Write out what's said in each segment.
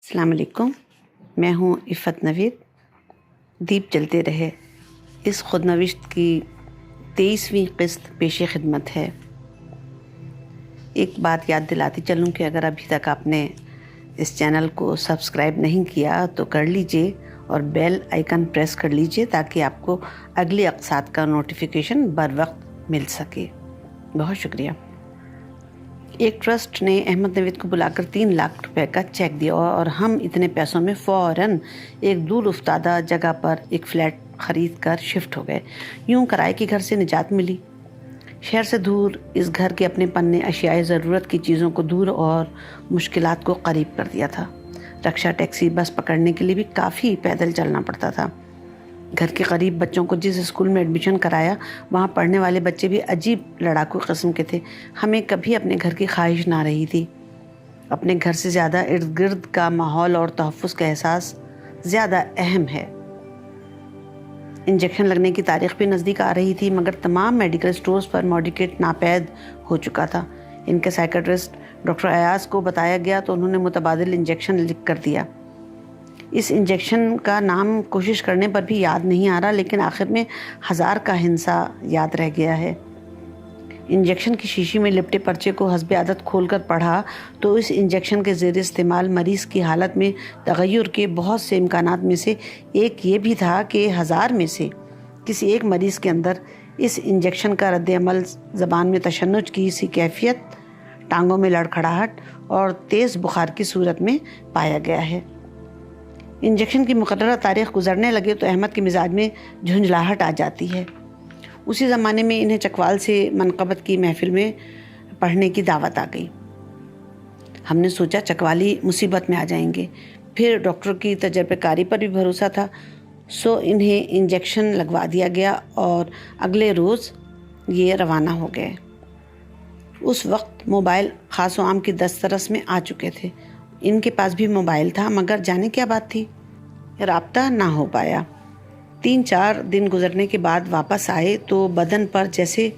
السلام علیکم، میں ہوں عفت نوید۔ دیپ جلتے رہے اس خود نوشت کی 23ویں قسط پیش خدمت ہے۔ ایک بات یاد دلاتی چلوں کہ اگر ابھی تک آپ نے اس چینل کو سبسکرائب نہیں کیا تو کر لیجئے اور بیل آئیکن پریس کر لیجئے تاکہ آپ کو اگلی اقساط کا نوٹیفیکیشن بر وقت مل سکے۔ بہت شکریہ۔ ایک ٹرسٹ نے احمد نوید کو بلا کر 3 لاکھ روپے کا چیک دیا اور ہم اتنے پیسوں میں فوراً ایک دور افتادہ جگہ پر ایک فلیٹ خرید کر شفٹ ہو گئے۔ یوں کرائے کے گھر سے نجات ملی۔ شہر سے دور اس گھر کے اپنے پن نے اشیائے ضرورت کی چیزوں کو دور اور مشکلات کو قریب کر دیا تھا۔ رکشہ، ٹیکسی، بس پکڑنے کے لیے بھی کافی پیدل چلنا پڑتا تھا۔ گھر کے قریب بچوں کو جس اسکول میں ایڈمیشن کرایا وہاں پڑھنے والے بچے بھی عجیب لڑاکو قسم کے تھے۔ ہمیں کبھی اپنے گھر کی خواہش نہ رہی تھی۔ اپنے گھر سے زیادہ ارد گرد کا ماحول اور تحفظ کا احساس زیادہ اہم ہے۔ انجیکشن لگنے کی تاریخ بھی نزدیک آ رہی تھی مگر تمام میڈیکل سٹورز پر موڈیکیٹ ناپید ہو چکا تھا۔ ان کے سائیکٹرسٹ ڈاکٹر ایاز کو بتایا گیا تو انہوں نے متبادل انجیکشن لکھ کر دیا۔ اس انجیکشن کا نام کوشش کرنے پر بھی یاد نہیں آ رہا لیکن آخر میں 1000 کا ہنسا یاد رہ گیا ہے۔ انجیکشن کی شیشی میں لپٹے پرچے کو حسب عادت کھول کر پڑھا تو اس انجیکشن کے زیر استعمال مریض کی حالت میں تغیر کے بہت سے امکانات میں سے ایک یہ بھی تھا کہ 1000 میں سے کسی ایک مریض کے اندر اس انجیکشن کا رد عمل زبان میں تشنج کی سی کیفیت، ٹانگوں میں لڑکھڑاہٹ اور تیز بخار کی صورت میں پایا گیا ہے۔ انجیکشن کی مقررہ تاریخ گزرنے لگے تو احمد کے مزاج میں جھنجھلاہٹ آ جاتی ہے۔ اسی زمانے میں انہیں چکوال سے منقبت کی محفل میں پڑھنے کی دعوت آ گئی۔ ہم نے سوچا چکوالی مصیبت میں آ جائیں گے، پھر ڈاکٹر کی تجربہ کاری پر بھی بھروسہ تھا، سو انہیں انجیکشن لگوا دیا گیا اور اگلے روز یہ روانہ ہو گئے۔ اس وقت موبائل خاص و عام کی دسترس میں آ چکے تھے۔ ان کے پاس بھی موبائل تھا مگر جانے کیا بات تھی، رابطہ نہ ہو پایا۔ 3-4 دن گزرنے کے بعد واپس آئے تو بدن پر جیسے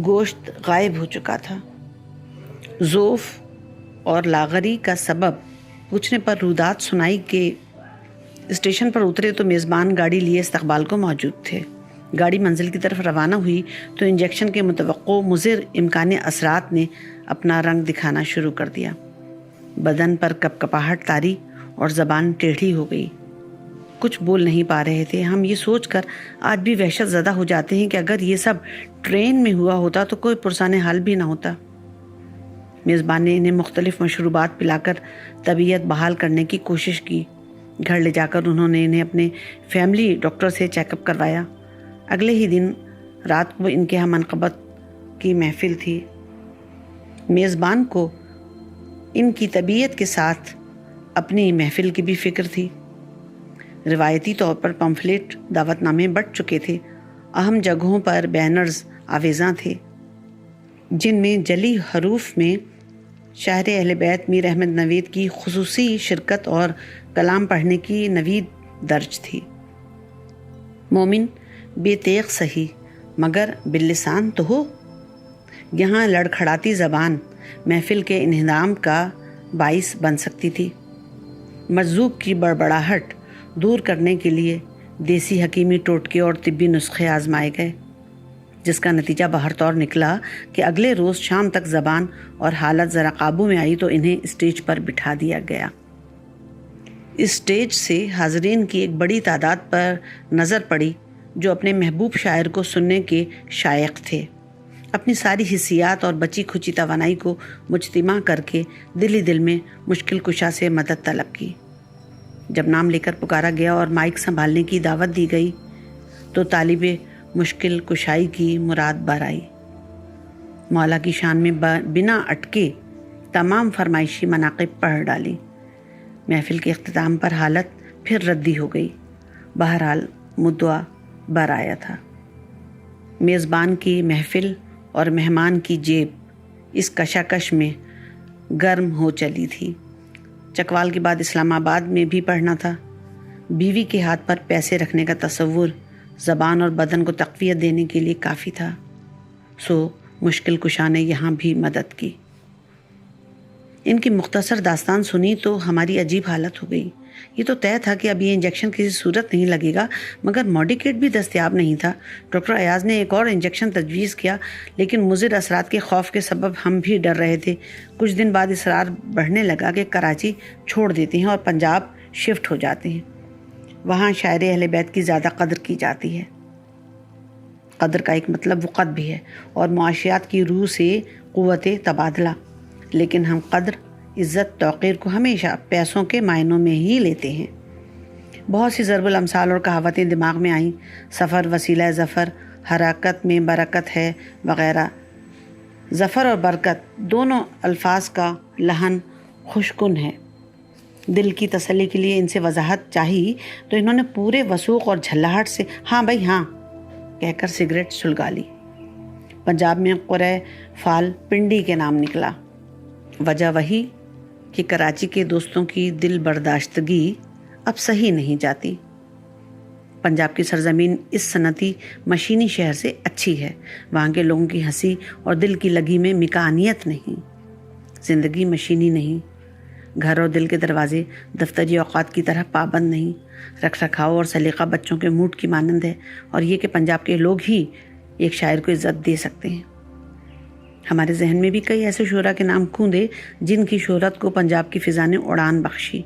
گوشت غائب ہو چکا تھا۔ ضعف اور لاغری کا سبب پوچھنے پر رودات سنائی کہ اسٹیشن پر اترے تو میزبان گاڑی لیے استقبال کو موجود تھے۔ گاڑی منزل کی طرف روانہ ہوئی تو انجیکشن کے متوقع مضر امکانی اثرات نے اپنا رنگ دکھانا شروع کر دیا۔ بدن پر کپکپاہٹ طاری اور زبان ٹیڑھی ہو گئی۔ کچھ بول نہیں پا رہے تھے۔ ہم یہ سوچ کر آج بھی وحشت زدہ ہو جاتے ہیں کہ اگر یہ سب ٹرین میں ہوا ہوتا تو کوئی پرسان حال بھی نہ ہوتا۔ میزبان نے انہیں مختلف مشروبات پلا کر طبیعت بحال کرنے کی کوشش کی۔ گھر لے جا کر انہوں نے انہیں اپنے فیملی ڈاکٹر سے چیک اپ کروایا۔ اگلے ہی دن رات کو ان کے ہاں منقبت کی محفل تھی۔ میزبان کو ان کی طبیعت کے ساتھ اپنی محفل کی بھی فکر تھی۔ روایتی طور پر پمفلٹ دعوت نامے بٹ چکے تھے۔ اہم جگہوں پر بینرز آویزاں تھے جن میں جلی حروف میں شاعر اہل بیت میر احمد نوید کی خصوصی شرکت اور کلام پڑھنے کی نوید درج تھی۔ مومن بے تیغ سہی مگر باللسان تو ہو۔ یہاں لڑکھڑاتی زبان محفل کے انہدام کا باعث بن سکتی تھی۔ مجذوب کی بڑبڑاہٹ دور کرنے کے لیے دیسی حکیمی ٹوٹکے اور طبی نسخے آزمائے گئے جس کا نتیجہ بہر طور نکلا کہ اگلے روز شام تک زبان اور حالت ذرا قابو میں آئی تو انہیں اسٹیج پر بٹھا دیا گیا۔ اسٹیج سے حاضرین کی ایک بڑی تعداد پر نظر پڑی جو اپنے محبوب شاعر کو سننے کے شائق تھے۔ اپنی ساری حسیات اور بچی کھچی توانائی کو مجتمع کر کے دل ہی دل میں مشکل کشا سے مدد طلب کی۔ جب نام لے کر پکارا گیا اور مائک سنبھالنے کی دعوت دی گئی تو طالب مشکل کشائی کی مراد بر آئی۔ مولا کی شان میں بنا اٹکے تمام فرمائشی مناقب پڑھ ڈالی۔ محفل کے اختتام پر حالت پھر ردی ہو گئی۔ بہرحال مدعا بر آیا تھا۔ میزبان کی محفل اور مہمان کی جیب اس کشاکش میں گرم ہو چلی تھی۔ چکوال کے بعد اسلام آباد میں بھی پڑھنا تھا۔ بیوی کے ہاتھ پر پیسے رکھنے کا تصور زبان اور بدن کو تقویت دینے کے لیے کافی تھا، سو مشکل کشا نے یہاں بھی مدد کی۔ ان کی مختصر داستان سنی تو ہماری عجیب حالت ہو گئی۔ یہ تو طے تھا کہ اب یہ انجیکشن کسی صورت نہیں لگے گا، مگر موڈیکیٹ بھی دستیاب نہیں تھا۔ ڈاکٹر ایاز نے ایک اور انجیکشن تجویز کیا، لیکن مضر اثرات کے خوف کے سبب ہم بھی ڈر رہے تھے۔ کچھ دن بعد اصرار بڑھنے لگا کہ کراچی چھوڑ دیتے ہیں اور پنجاب شفٹ ہو جاتے ہیں۔ وہاں شاعر اہل بیت کی زیادہ قدر کی جاتی ہے۔ قدر کا ایک مطلب وقت بھی ہے اور معاشیات کی روح سے قوت تبادلہ، لیکن ہم قدر، عزت، توقیر کو ہمیشہ پیسوں کے معنوں میں ہی لیتے ہیں۔ بہت سی ضرب الامثال اور کہاوتیں دماغ میں آئیں، سفر وسیلہ ظفر، حرکت میں برکت ہے وغیرہ۔ ظفر اور برکت دونوں الفاظ کا لحن خوشکن ہے۔ دل کی تسلی کے لیے ان سے وضاحت چاہی تو انہوں نے پورے وثوق اور جھلاہٹ سے ہاں بھائی ہاں کہہ کر سگریٹ سلگا لی۔ پنجاب میں قرۂ فال پنڈی کے نام نکلا۔ وجہ وہی کہ کراچی کے دوستوں کی دل برداشتگی اب صحیح نہیں جاتی۔ پنجاب کی سرزمین اس صنعتی مشینی شہر سے اچھی ہے۔ وہاں کے لوگوں کی ہنسی اور دل کی لگی میں مکانیت نہیں، زندگی مشینی نہیں، گھر اور دل کے دروازے دفتری اوقات کی طرح پابند نہیں، رکھ رکھاؤ اور سلیقہ بچوں کے موڈ کی مانند ہے، اور یہ کہ پنجاب کے لوگ ہی ایک شاعر کو عزت دے سکتے ہیں۔ ہمارے ذہن میں بھی کئی ایسے شعراء کے نام کھوندے جن کی شہرت کو پنجاب کی فضا نے اڑان بخشی،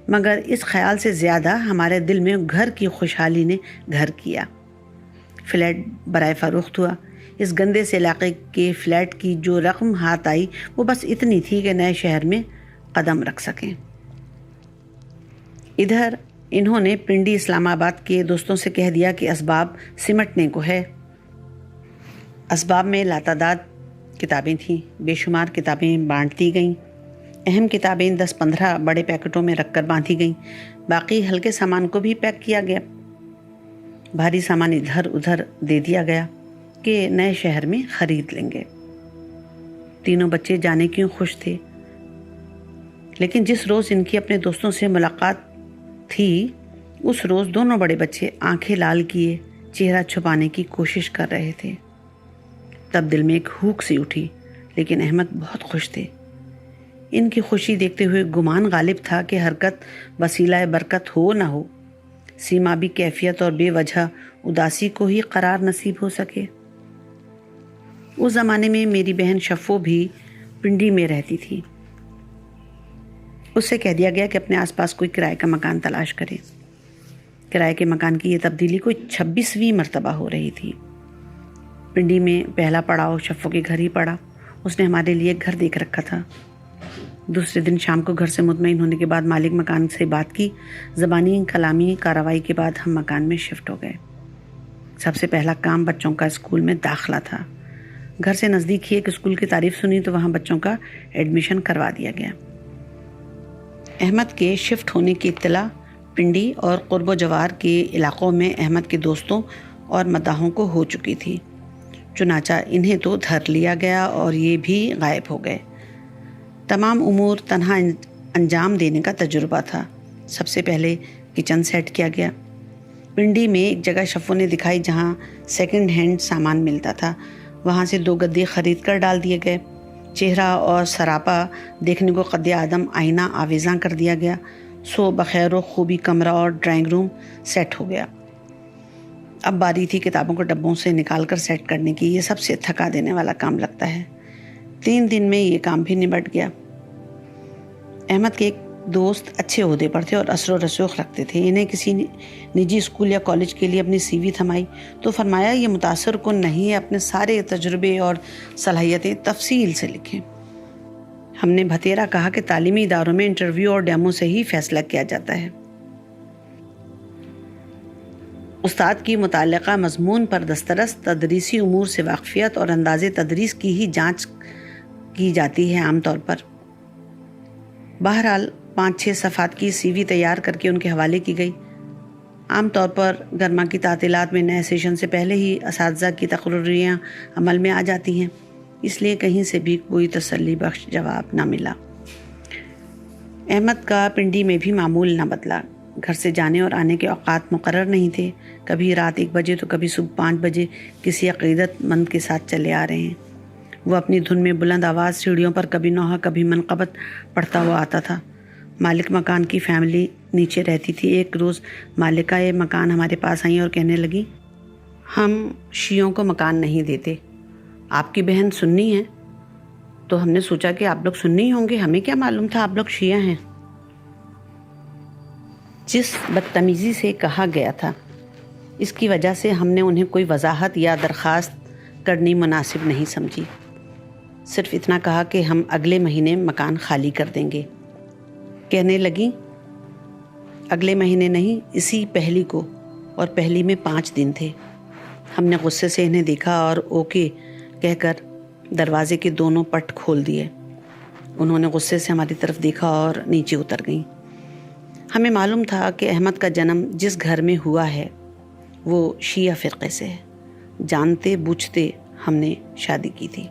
مگر اس خیال سے زیادہ ہمارے دل میں گھر کی خوشحالی نے گھر کیا۔ فلیٹ برائے فروخت ہوا۔ اس گندے سے علاقے کے فلیٹ کی جو رقم ہاتھ آئی وہ بس اتنی تھی کہ نئے شہر میں قدم رکھ سکیں۔ ادھر انہوں نے پنڈی اسلام آباد کے دوستوں سے کہہ دیا کہ اسباب سمٹنے کو ہے۔ اسباب میں لاتعداد کتابیں تھیں، بے شمار کتابیں بانٹ دی گئیں۔ اہم کتابیں 10-15 بڑے پیکٹوں میں رکھ کر باندھی گئیں، باقی ہلکے سامان کو بھی پیک کیا گیا۔ بھاری سامان ادھر ادھر دے دیا گیا کہ نئے شہر میں خرید لیں گے۔ تینوں بچے جانے کیوں خوش تھے، لیکن جس روز ان کی اپنے دوستوں سے ملاقات تھی اس روز دونوں بڑے بچے آنکھیں لال کیے چہرہ چھپانے کی کوشش کر رہے تھے۔ تب دل میں ایک ہوک سی اٹھی، لیکن احمد بہت خوش تھے۔ ان کی خوشی دیکھتے ہوئے گمان غالب تھا کہ حرکت وسیلہ برکت ہو نہ ہو، سیمابی کیفیت اور بے وجہ اداسی کو ہی قرار نصیب ہو سکے۔ اس زمانے میں میری بہن شفو بھی پنڈی میں رہتی تھی۔ اس سے کہہ دیا گیا کہ اپنے آس پاس کوئی کرائے کا مکان تلاش کرے۔ کرائے کے مکان کی یہ تبدیلی کوئی 26ویں مرتبہ ہو رہی تھی۔ پنڈی میں پہلا پڑاؤ شفو کے گھر ہی پڑا۔ اس نے ہمارے لیے گھر دیکھ رکھا تھا۔ دوسرے دن شام کو گھر سے مطمئن ہونے کے بعد مالک مکان سے بات کی۔ زبانی کلامی کارروائی کے بعد ہم مکان میں شفٹ ہو گئے۔ سب سے پہلا کام بچوں کا اسکول میں داخلہ تھا۔ گھر سے نزدیک ہی ایک اسکول کی تعریف سنی تو وہاں بچوں کا ایڈمیشن کروا دیا گیا۔ احمد کے شفٹ ہونے کی اطلاع پنڈی اور قرب و جوار کے علاقوں میں احمد کے دوستوں اور مداحوں کو ہو چکی تھی، چنانچہ انہیں تو دھر لیا گیا اور یہ بھی غائب ہو گئے۔ تمام امور تنہا انجام دینے کا تجربہ تھا۔ سب سے پہلے کچن سیٹ کیا گیا۔ پنڈی میں ایک جگہ شفو نے دکھائی جہاں سیکنڈ ہینڈ سامان ملتا تھا، وہاں سے 2 گدے خرید کر ڈال دیے گئے۔ چہرہ اور سراپا دیکھنے کو قد آدم آئینہ آویزاں کر دیا گیا۔ سو بخیر و خوبی کمرہ اور ڈرائنگ روم سیٹ ہو گیا۔ اب باری تھی کتابوں کو ڈبوں سے نکال کر سیٹ کرنے کی۔ یہ سب سے تھکا دینے والا کام لگتا ہے۔ 3 دن میں یہ کام بھی نبٹ گیا۔ احمد کے ایک دوست اچھے عہدے پر تھے اور اثر و رسوخ رکھتے تھے۔ انہیں کسی نجی اسکول یا کالج کے لیے اپنی CV تھمائی تو فرمایا یہ متاثر کن نہیں ہے، اپنے سارے تجربے اور صلاحیتیں تفصیل سے لکھیں۔ ہم نے بھتیرا کہا کہ تعلیمی اداروں میں انٹرویو اور ڈیمو سے ہی فیصلہ کیا جاتا ہے۔ استاد کی متعلقہ مضمون پر دسترس، تدریسی امور سے واقفیت اور انداز تدریس کی ہی جانچ کی جاتی ہے عام طور پر۔ بہرحال 5-6 صفحات کی CV تیار کر کے ان کے حوالے کی گئی۔ عام طور پر گرما کی تعطیلات میں نئے سیشن سے پہلے ہی اساتذہ کی تقرریاں عمل میں آ جاتی ہیں، اس لیے کہیں سے بھی کوئی تسلی بخش جواب نہ ملا۔ احمد کا پنڈی میں بھی معمول نہ بدلا۔ گھر سے جانے اور آنے کے اوقات مقرر نہیں تھے، کبھی رات 1 بجے تو کبھی صبح 5 بجے کسی عقیدت مند کے ساتھ چلے آ رہے ہیں۔ وہ اپنی دھن میں بلند آواز سیڑھیوں پر کبھی نوحہ کبھی منقبت پڑھتا ہوا آتا تھا۔ مالک مکان کی فیملی نیچے رہتی تھی۔ ایک روز مالکہ مکان ہمارے پاس آئیں اور کہنے لگی، ہم شیعوں کو مکان نہیں دیتے، آپ کی بہن سنی ہے تو ہم نے سوچا کہ آپ لوگ سنی ہوں گے، ہمیں کیا معلوم تھا آپ لوگ شیعہ ہیں۔ جس بدتمیزی سے کہا گیا تھا، اس کی وجہ سے ہم نے انہیں کوئی وضاحت یا درخواست کرنی مناسب نہیں سمجھی۔ صرف اتنا کہا کہ ہم اگلے مہینے مکان خالی کر دیں گے۔ کہنے لگیں اگلے مہینے نہیں، اسی پہلی کو، اور پہلی میں 5 دن تھے۔ ہم نے غصے سے انہیں دیکھا اور اوکے کہہ کر دروازے کے دونوں پٹ کھول دیے۔ انہوں نے غصے سے ہماری طرف دیکھا اور نیچے اتر گئیں۔ ہمیں معلوم تھا کہ احمد کا جنم جس گھر میں ہوا ہے وہ شیعہ فرقے سے ہے۔ جانتے بوجھتے ہم نے شادی کی تھی،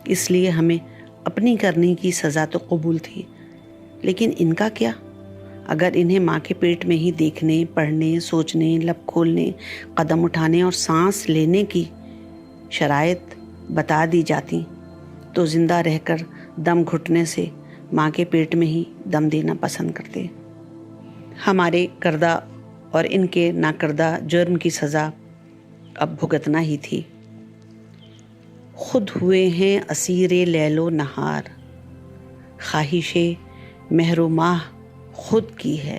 اس لیے ہمیں اپنی کرنے کی سزا تو قبول تھی، لیکن ان کا کیا؟ اگر انہیں ماں کے پیٹ میں ہی دیکھنے، پڑھنے، سوچنے، لب کھولنے، قدم اٹھانے اور سانس لینے کی شرائط بتا دی جاتی تو زندہ رہ کر دم گھٹنے سے ماں کے پیٹ میں ہی دم دینا پسند کرتے۔ ہمارے کردہ اور ان کے ناکردہ جرم کی سزا اب بھگتنا ہی تھی۔ خود ہوئے ہیں اسیر لیل و نہار، خواہش مہر و ماہ خود کی ہے۔